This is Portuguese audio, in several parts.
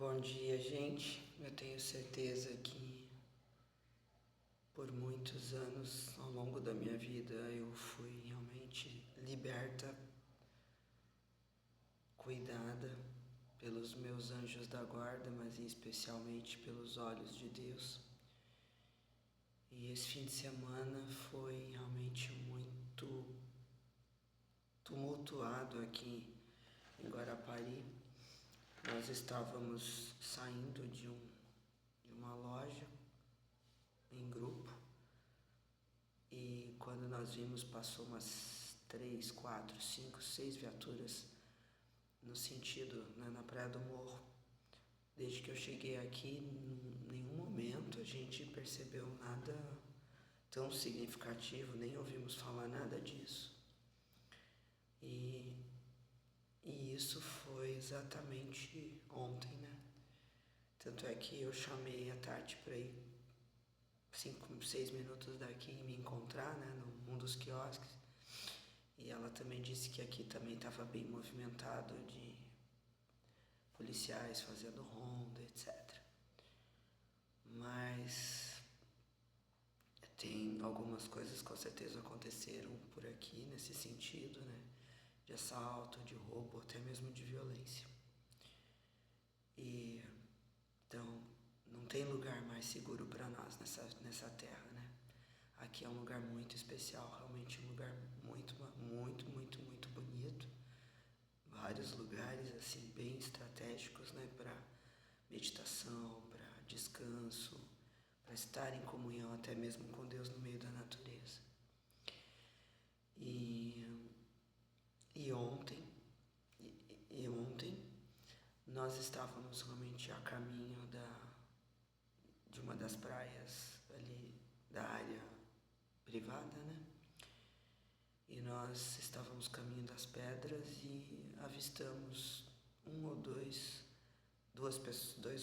Bom dia, gente. Eu tenho certeza que por muitos anos ao longo da minha vida eu fui realmente liberta, cuidada pelos meus anjos da guarda, mas especialmente pelos olhos de Deus. E esse fim de semana foi realmente muito tumultuado aqui em Guarapari. Nós estávamos saindo de uma loja em grupo e quando nós vimos passou umas 3, 4, 5, 6 viaturas no sentido, na Praia do Morro. Desde que eu cheguei aqui, em nenhum momento a gente percebeu nada tão significativo, nem ouvimos falar nada disso. E isso foi exatamente ontem, né? Tanto é que eu chamei a Tati para ir 5, 6 minutos daqui e me encontrar, né, num dos quiosques. E ela também disse que aqui também estava bem movimentado de policiais fazendo ronda, etc. Mas tem algumas coisas que com certeza aconteceram por aqui nesse sentido, né? De assalto, de roubo, até mesmo de violência. E então não tem lugar mais seguro para nós nessa terra, né? Aqui é um lugar muito especial, realmente um lugar muito bonito. Vários lugares assim bem estratégicos, né, para meditação, para descanso, para estar em comunhão até mesmo com Deus no meio da natureza. E ontem nós estávamos realmente a caminho de uma das praias ali da área privada, né? E nós estávamos caminho das pedras e avistamos dois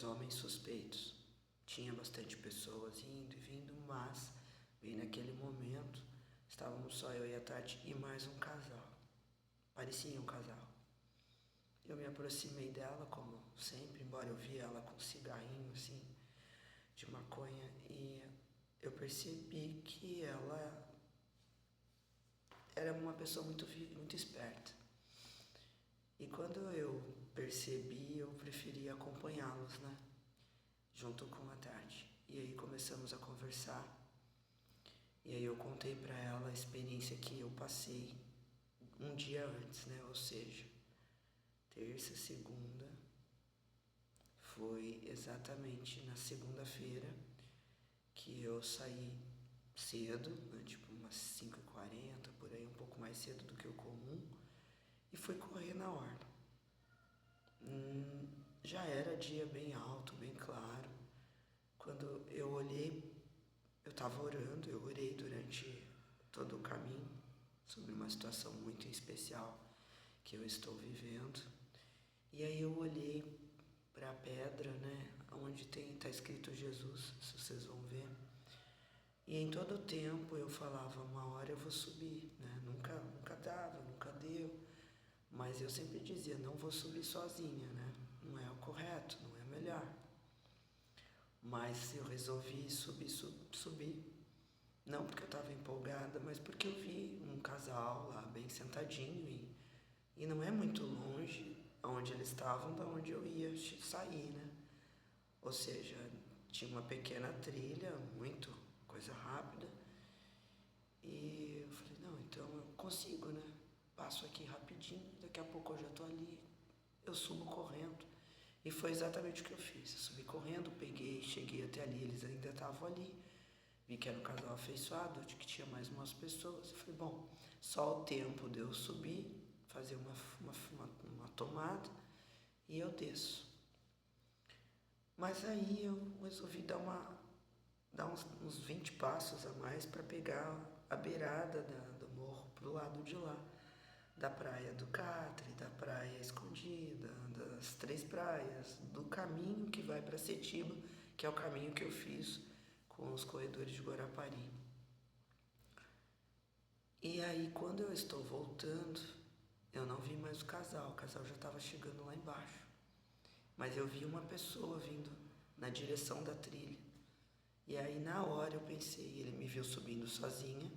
homens suspeitos. Tinha bastante pessoas indo e vindo, mas bem naquele momento estávamos só eu e a Tati e mais um casal. Parecia um casal. Eu me aproximei dela, como sempre, embora eu via ela com um cigarrinho assim de maconha, e eu percebi que ela era uma pessoa muito esperta. E quando eu percebi, eu preferi acompanhá-los, né? Junto com a Tati. E aí começamos a conversar. E aí eu contei pra ela a experiência que eu passei um dia antes, né? Ou seja, terça, segunda. Foi exatamente na segunda-feira que eu saí cedo, né? Tipo umas 5h40, por aí, um pouco mais cedo do que o comum. E fui correr na orla. Já era dia bem alto, bem claro. Quando eu olhei, eu estava orando, eu orei durante todo o caminho sobre uma situação muito especial que eu estou vivendo. E aí eu olhei para a pedra, né, onde está escrito Jesus, se vocês vão ver. E em todo o tempo eu falava, uma hora eu vou subir, né? Nunca dava, nunca deu. Mas eu sempre dizia, não vou subir sozinha, né? Não é o correto, não é melhor. Mas eu resolvi subir. Não porque eu estava empolgada, mas porque eu vi um casal lá bem sentadinho e não é muito longe onde eles estavam da onde eu ia sair, né? Ou seja, tinha uma pequena trilha, muito coisa rápida. E eu falei, não, então eu consigo, né? Passo aqui rapidinho, daqui a pouco eu já tô ali, eu subo correndo. E foi exatamente o que eu fiz. Eu subi correndo, peguei, cheguei até ali, eles ainda estavam ali. Vi que era um casal afeiçoado, de que tinha mais umas pessoas. Eu falei, bom, só o tempo de eu subir, fazer uma tomada e eu desço. Mas aí eu resolvi dar uns 20 passos a mais para pegar a beirada do morro pro lado de lá. Da praia do Catre, da praia Escondida, das 3 praias, do caminho que vai para Setiba, que é o caminho que eu fiz com os corredores de Guarapari. E aí quando eu estou voltando, eu não vi mais o casal já estava chegando lá embaixo. mas eu vi uma pessoa vindo na direção da trilha. E aí na hora eu pensei, ele me viu subindo sozinha,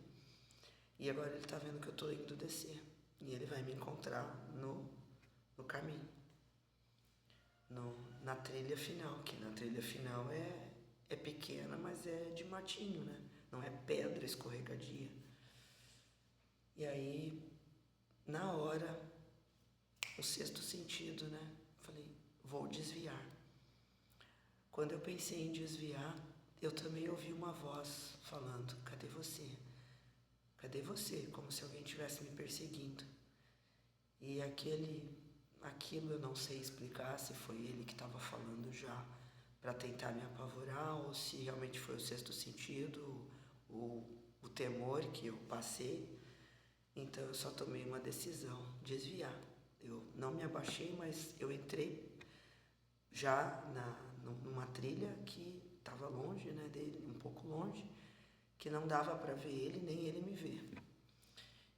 e agora ele tá vendo que eu tô indo descer. E ele vai me encontrar no caminho, na trilha final, que na trilha final é pequena, mas é de matinho, né? Não é pedra escorregadia. E aí, na hora, o sexto sentido, né? Falei, vou desviar. Quando eu pensei em desviar, eu também ouvi uma voz falando, cadê você? Cadê você? Como se alguém estivesse me perseguindo. E aquilo eu não sei explicar se foi ele que estava falando já para tentar me apavorar ou se realmente foi o sexto sentido, o temor que eu passei. Então eu só tomei uma decisão, desviar. Eu não me abaixei, mas eu entrei já numa trilha que estava longe, né, dele, um pouco longe, que não dava para ver ele, nem ele me ver.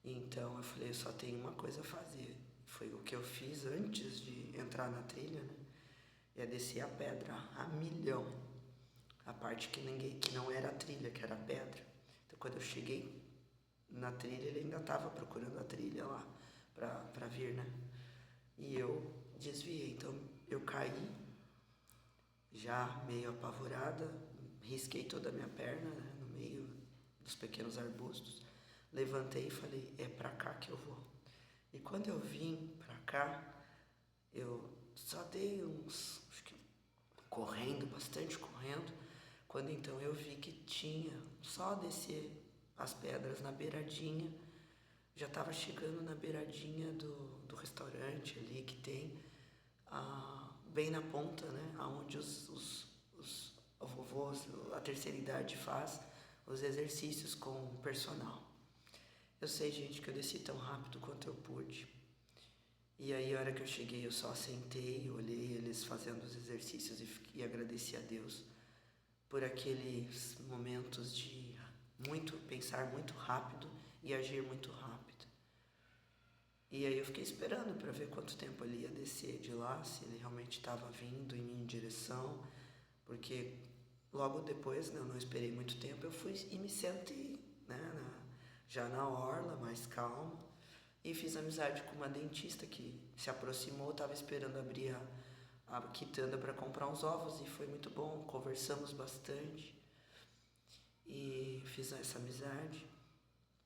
Então eu falei, eu só tenho uma coisa a fazer. Foi o que eu fiz antes de entrar na trilha, né? É descer a pedra a milhão. A parte que não era a trilha, que era a pedra. Então quando eu cheguei na trilha, ele ainda estava procurando a trilha lá para vir, né? E eu desviei. Então eu caí, já meio apavorada, risquei toda a minha perna, né, no meio dos pequenos arbustos. Levantei e falei, é pra cá que eu vou. E quando eu vim pra cá, eu só dei acho que correndo, bastante correndo, quando então eu vi que tinha só descer as pedras na beiradinha, já estava chegando na beiradinha do restaurante ali que tem, bem na ponta, né, onde os vovôs, a terceira idade faz os exercícios com o personal. Eu sei, gente, que eu desci tão rápido quanto eu pude. E aí, a hora que eu cheguei, eu só sentei, olhei eles fazendo os exercícios e agradeci a Deus por aqueles momentos de pensar muito rápido e agir muito rápido. E aí eu fiquei esperando para ver quanto tempo ele ia descer de lá, se ele realmente estava vindo em minha direção, porque logo depois, né, eu não esperei muito tempo, eu fui e me sentei, né, já na orla, mais calmo, e fiz amizade com uma dentista que se aproximou, estava esperando abrir a quitanda para comprar uns ovos, e foi muito bom, conversamos bastante, e fiz essa amizade,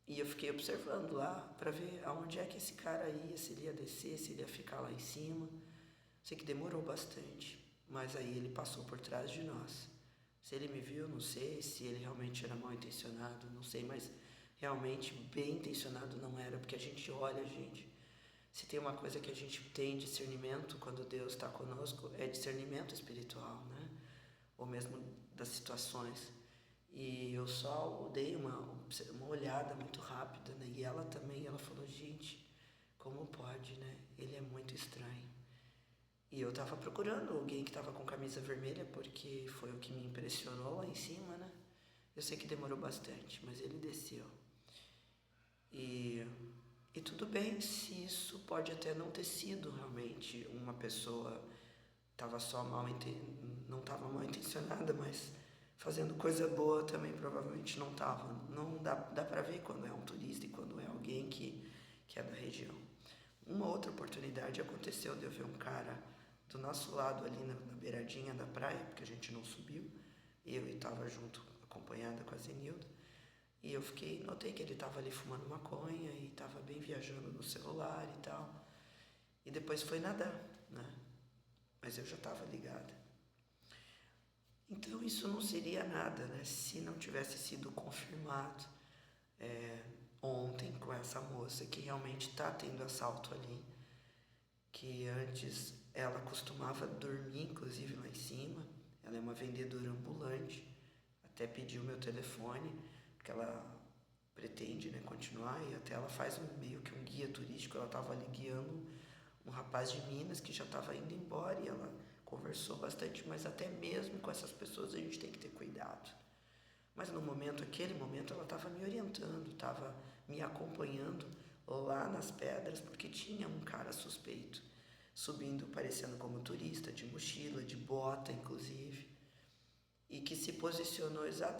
e eu fiquei observando lá para ver aonde é que esse cara ia, se ele ia descer, se ele ia ficar lá em cima. Sei que demorou bastante, mas aí ele passou por trás de nós. Se ele me viu, não sei, se ele realmente era mal intencionado, não sei, mas realmente bem intencionado não era, porque a gente olha, gente, se tem uma coisa que a gente tem discernimento quando Deus está conosco, é discernimento espiritual, né? Ou mesmo das situações. E eu só dei uma olhada muito rápida, né? E ela também, ela falou, gente, como pode, né? Ele é muito estranho. E eu tava procurando alguém que tava com camisa vermelha, porque foi o que me impressionou lá em cima, né? Eu sei que demorou bastante, mas ele desceu. E tudo bem se isso pode até não ter sido realmente uma pessoa tava só não estava mal intencionada, mas fazendo coisa boa também provavelmente não estava. Não dá para ver quando é um turista e quando é alguém que é da região. Uma outra oportunidade aconteceu de eu ver um cara do nosso lado ali na beiradinha da praia, porque a gente não subiu, eu estava junto, acompanhada com a Zenilda, e eu notei que ele estava ali fumando maconha e estava bem viajando no celular e tal, e depois foi nadar, né? Mas eu já estava ligada. Então isso não seria nada, né, se não tivesse sido confirmado ontem com essa moça que realmente está tendo assalto ali, que antes ela costumava dormir, inclusive lá em cima. Ela é uma vendedora ambulante, até pediu meu telefone, porque ela pretende, né, continuar, e até ela faz meio que um guia turístico. Ela estava ali guiando um rapaz de Minas que já estava indo embora, e ela conversou bastante, mas até mesmo com essas pessoas a gente tem que ter cuidado. Mas aquele momento, ela estava me orientando, estava me acompanhando lá nas pedras, porque tinha um cara suspeito. subindo parecendo como turista, de mochila, de bota, inclusive, e que se posicionou exatamente